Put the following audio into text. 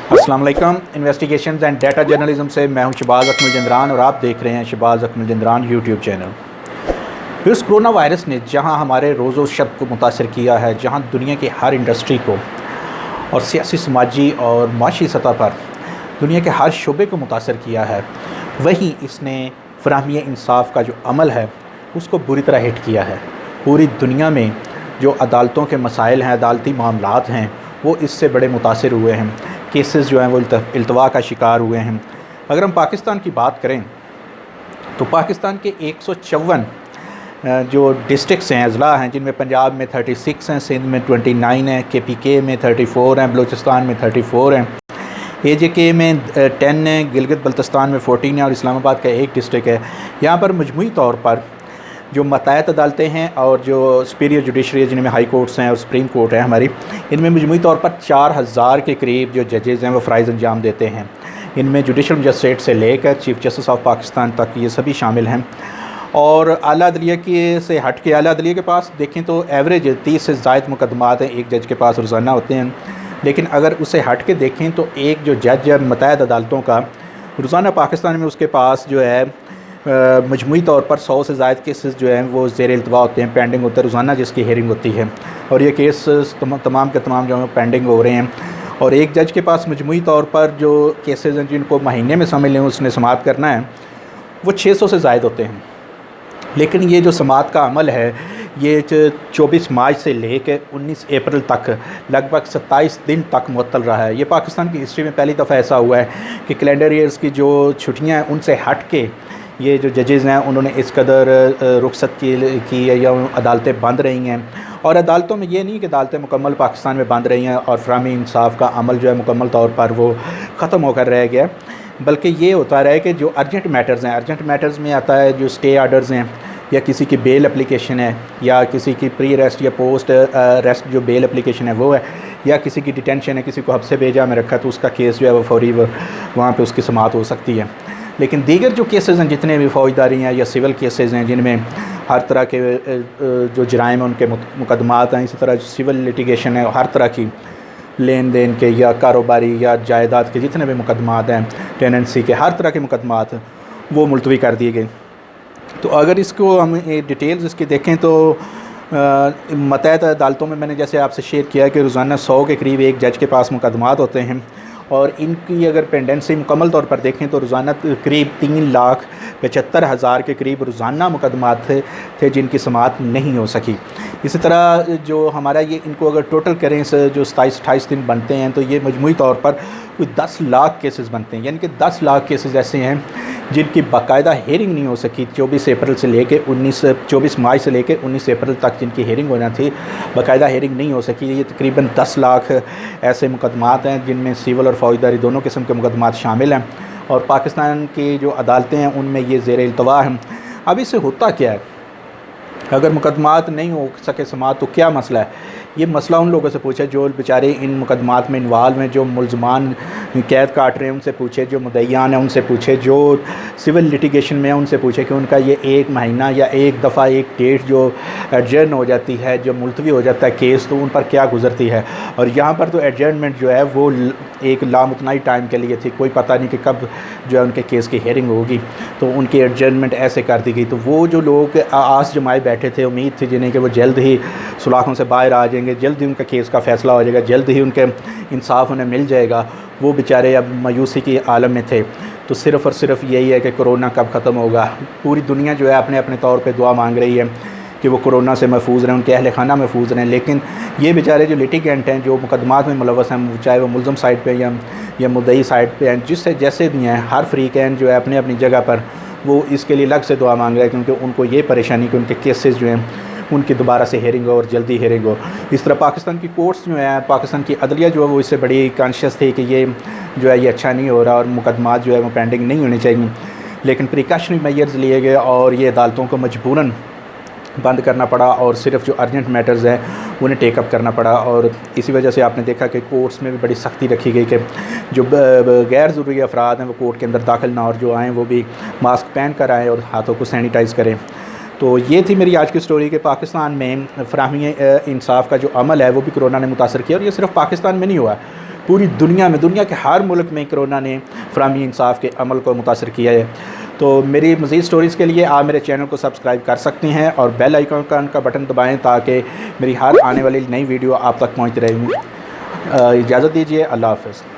अस्सलाम वालेकुम। Investigations and data journalism से मैं हूं शहबाज अकमल जिंदरान और आप देख रहे हैं शहबाज अकमल जिंदरान यूट्यूब चैनल। इस कोरोना वायरस ने जहां हमारे रोज़ो शब को मुतासर किया है, जहां दुनिया की हर इंडस्ट्री को और सियासी, समाजी और माशी सतह पर दुनिया के हर शोबे को मुतासर किया है, वहीं इसने फराहमी इंसाफ का जो अमल है उसको बुरी तरह हिट किया है। पूरी दुनिया में जो अदालतों के मसाइल हैं, अदालती मामलात हैं, वो इससे बड़े मुतासर हुए हैं। केसेस जो हैं वो इल्तवा का शिकार हुए हैं। अगर हम पाकिस्तान की बात करें तो पाकिस्तान के 154 जो डिस्ट्रिक्ट्स हैं, अजला हैं, जिनमें पंजाब में 36 हैं, सिंध में 29 हैं, KPK में 34 हैं, बलूचिस्तान में 34 हैं, AJK में 10 हैं, गिलगित बल्तिस्तान में 14 हैं और इस्लामाबाद का एक डिस्ट्रिक्ट है। यहाँ पर मजमूई तौर पर जो मतहत अदालतें हैं और जो सुपीरियर जुडिशरी है, जिनमें हाई कोर्ट्स हैं और सुप्रीम कोर्ट है हमारी, इनमें मजमूई तौर पर 4000 के करीब जो जजेज़ हैं वो फ़राइज़ अंजाम देते हैं। इनमें जुडिशल मजिस्ट्रेट से लेकर चीफ जस्टिस ऑफ पाकिस्तान तक ये सभी शामिल हैं। और आला अदलिया के से हट के आला अदलिया के पास देखें तो एवरेज 30 से ज़ायद मुकदमात हैं एक जज के पास रोज़ाना होते हैं। लेकिन अगर उसे हट के देखें तो एक जो जज है मतहत अदालतों का, रोज़ाना पाकिस्तान में उसके पास जो है मजमूई तौर पर 100 से ज़ायद केसेस जो हैं वो ज़ेर इल्तवा होते हैं, पेंडिंग होते हैं, रोज़ाना जिसकी हेयरिंग होती है। और ये केस तमाम के तमाम जो है पेंडिंग हो रहे हैं। और एक जज के पास मजमूई तौर पर जो केसेस हैं जिनको महीने में समझ लें उसने समाअत करना है, वो 600 से ज़ायद होते हैं। लेकिन ये जो समाअत का अमल है ये 24 मार्च से लेकर 19 अप्रैल तक लगभग 27 दिन तक मुअत्तल रहा है। ये पाकिस्तान की हिस्ट्री में पहली दफ़ा ऐसा हुआ है कि कैलेंडर ईयर्स की जो छुट्टियाँ हैं उनसे हट के ये जो जजेज़ हैं उन्होंने इस कदर रुखसत की है या अदालतें बंद रही हैं। और अदालतों में ये नहीं कि अदालतें मुकम्मल पाकिस्तान में बंद रही हैं और फराहमी इंसाफ का अमल जो है मुकम्मल तौर पर वो ख़त्म होकर रह गया, बल्कि ये होता रहा है कि जो अर्जेंट मैटर्स हैं, अर्जेंट मैटर्स में आता है जो स्टे आर्डर्स हैं या किसी की बेल एप्लीकेशन है या किसी की प्री अरेस्ट या पोस्ट अरेस्ट जो बेल एप्लीकेशन है वो है, या किसी की डिटेंशन है, किसी को हब्से भेजा में रखा तो उसका केस जो है वो फौरी वहाँ पे उसकी समाअत हो सकती है। लेकिन दीगर जो केसेस हैं, जितने भी फ़ौजदारी हैं या सिविल केसेस हैं जिनमें हर तरह के जो जराइम हैं उनके मुकदमात हैं, इसी तरह जो सिविल लिटिगेशन है, हर तरह की लेन देन के या कारोबारी या जायदाद के जितने भी मुकदमात हैं, टेनेंसी के हर तरह के मुकदमात वो मुलतवी कर दिए गए। तो अगर इसको हम डिटेल्स इसकी देखें तो मतहत अदालतों में मैंने जैसे आपसे शेयर किया कि रोज़ाना 100 के करीब एक जज के पास मुकदमात होते हैं और इनकी अगर पेंडेंसी मुकम्मल तौर पर देखें तो रोज़ाना करीब 3,75,000 के करीब रोज़ाना मुकदमात थे जिनकी समाअत नहीं हो सकी। इसी तरह जो हमारा ये इनको अगर टोटल करें जो 27-28 दिन बनते हैं तो ये मजमूई तौर पर कोई 10 लाख केसेस बनते हैं। यानी कि 10 लाख केसेस ऐसे हैं जिनकी बाकायदा हेयरिंग नहीं हो सकी। 24 मार्च से लेकर 19 अप्रैल तक जिनकी हेयरिंग होना थी, बाकायदा हेयरिंग नहीं हो सकी। ये तकरीबन 10 लाख ऐसे मुकदमात हैं जिनमें सिविल और फ़ौजदारी दोनों किस्म के मुकदमात शामिल हैं। और पाकिस्तान की जो अदालतें हैं उनमें ये ज़ेर इल्तवा हैं। अब इससे होता क्या है, अगर मुकदमात नहीं हो सके समाअत तो क्या मसला है? ये मसला उन लोगों से पूछे जो बेचारे इन मुकदमात में इन्वॉल्व हैं, जो मुलजमान कैद काट रहे हैं उनसे पूछे, जो मुद्दईयान हैं उनसे पूछे, जो सिविल लिटिगेशन में है उनसे पूछे कि उनका ये एक महीना या एक दफ़ा एक डेट जो एडजर्न हो जाती है, जो मुलतवी हो जाता है केस, तो उन पर क्या गुजरती है। और यहाँ पर तो एडजर्नमेंट जो है वो एक लामुतनाई टाइम के लिए थी, कोई पता नहीं कि कब जो है उनके केस की हेयरिंग होगी, तो उनकी एडजर्नमेंट ऐसे कर दी गई। तो वो जो लोग आस जमाए बैठे थे, उम्मीद थी जिन्हें कि वो जल्द ही सुलाखों से बाहर आ जाएंगे, जल्द ही उनका केस का फ़ैसला हो जाएगा, जल्द ही उनके इंसाफ उन्हें मिल जाएगा, वो बेचारे अब मायूसी की आलम में थे। तो सिर्फ़ और सिर्फ यही है कि कोरोना कब ख़त्म होगा। पूरी दुनिया जो है अपने अपने तौर पे दुआ मांग रही है कि वो कोरोना से महफूज रहें, उनके अहल खाना महफूज रहें। लेकिन ये बेचारे जो लिटिगेंट हैं, जो मुकदमात में मुलव्वस हैं, चाहे वो मुलज़म साइड पे या मुद्दई साइड पे हैं, जिससे जैसे भी हैं, हर फ़रीक़ैन जो है अपनी अपनी जगह पर वो इसके लिए अलग से दुआ मांग रहे हैं क्योंकि उनको ये परेशानी कि उनके केसेस जो हैं उनकी दोबारा से हेयरिंग हो और जल्दी हेयरिंग हो। इस तरह पाकिस्तान की कोर्ट्स जो है, पाकिस्तान की अदलिया जो है वो इससे बड़ी कॉन्शियस थी कि ये जो है ये अच्छा नहीं हो रहा और मुकदमात जो है वो पेंडिंग नहीं होने चाहिए। लेकिन प्रिकॉशनरी मेजर्स लिए गए और ये अदालतों को मजबूरन बंद करना पड़ा और सिर्फ जो अर्जेंट मैटर्स हैं उन्हें टेकअप करना पड़ा। और इसी वजह से आपने देखा कि कोर्ट्स में भी बड़ी सख्ती रखी गई कि जो गैर ज़रूरी अफराद हैं वो कोर्ट के अंदर दाखिल ना, और जो आएँ वो भी मास्क पहन कर आएँ और हाथों को सैनिटाइज़ करें। तो ये थी मेरी आज की स्टोरी कि पाकिस्तान में फराहमी इंसाफ का जो अमल है वो भी कोरोना ने मुतासर किया। और ये सिर्फ पाकिस्तान में नहीं हुआ, पूरी दुनिया में, दुनिया के हर मुल्क में कोरोना ने फराहमी इंसाफ के अमल को मुतासर किया है। तो मेरी मज़ीद स्टोरीज़ के लिए आप मेरे चैनल को सब्सक्राइब कर सकती हैं और बेल आइकन का बटन दबाएं ताकि मेरी हर आने वाली नई वीडियो आप तक पहुंचती रहेगी। इजाज़त दीजिए, अल्लाह हाफ़िज़।